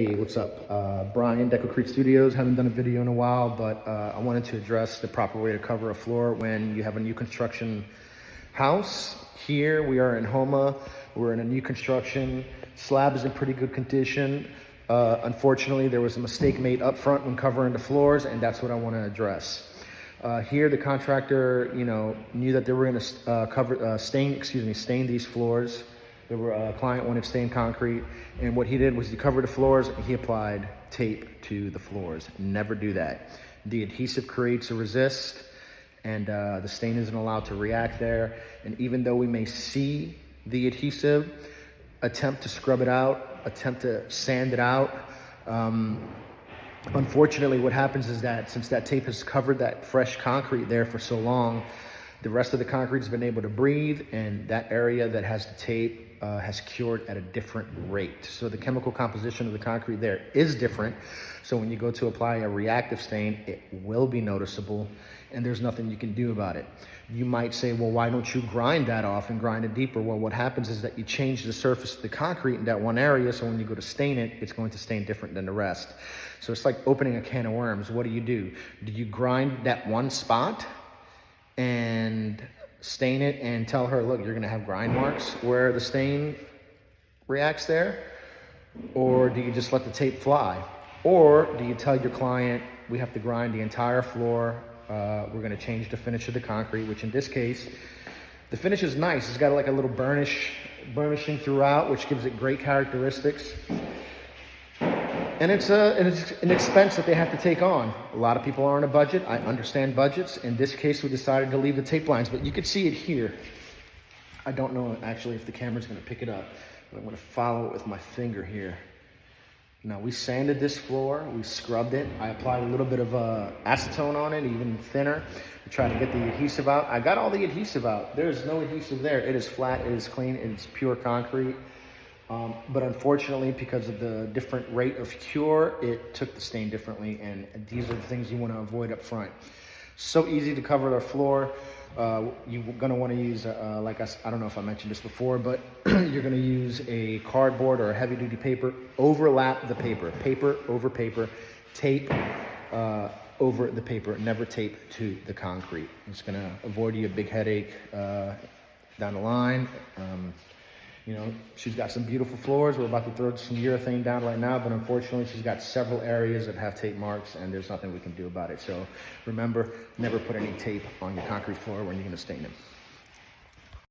Hey, what's up? Brian, Deco-Crete Studios. Haven't done a video in a while, but I wanted to address the proper way to cover a floor when you have a new construction house. Here we are in Homa. We're in a new construction. Slab is in pretty good condition. Unfortunately, there was a mistake made up front when covering the floors, and that's what I want to address. Here, the contractor, knew that they were going to stain these floors. The client wanted stained concrete, and what he did was he covered the floors and he applied tape to the floors. Never do that. The adhesive creates a resist, and the stain isn't allowed to react there. And even though we may see the adhesive, attempt to scrub it out, attempt to sand it out. Unfortunately, what happens is that since that tape has covered that fresh concrete there for so long, the rest of the concrete has been able to breathe, and that area that has the tape has cured at a different rate. So the chemical composition of the concrete there is different. So when you go to apply a reactive stain, it will be noticeable, and there's nothing you can do about it. You might say, well, why don't you grind that off and grind it deeper? Well, what happens is that you change the surface of the concrete in that one area, so when you go to stain it, it's going to stain different than the rest. So it's like opening a can of worms. What do? Do you grind that one spot and stain it and tell her, look, you're gonna have grind marks where the stain reacts there? Or do you just let the tape fly? Or do you tell your client, we have to grind the entire floor, we're gonna change the finish of the concrete, which in this case, the finish is nice. It's got like a little burnishing throughout, which gives it great characteristics. And it's an expense that they have to take on. A lot of people are on a budget. I understand budgets. In this case, we decided to leave the tape lines, but you can see it here. I don't know actually if the camera's gonna pick it up, but I'm gonna follow it with my finger here. Now, we sanded this floor, we scrubbed it. I applied a little bit of acetone on it, even thinner, to try to get the adhesive out. I got all the adhesive out. There's no adhesive there. It is flat, it is clean, it's pure concrete. But unfortunately, because of the different rate of cure, it took the stain differently, and these are the things you want to avoid up front. So easy to cover the floor. You're going to want to use, I don't know if I mentioned this before, but you're going to use a cardboard or a heavy-duty paper. Overlap the paper. Paper over paper. Tape over the paper. Never tape to the concrete. It's going to avoid you a big headache down the line. She's got some beautiful floors. We're about to throw some urethane down right now, but unfortunately she's got several areas that have tape marks, and there's nothing we can do about it. So remember, never put any tape on your concrete floor when you're going to stain them.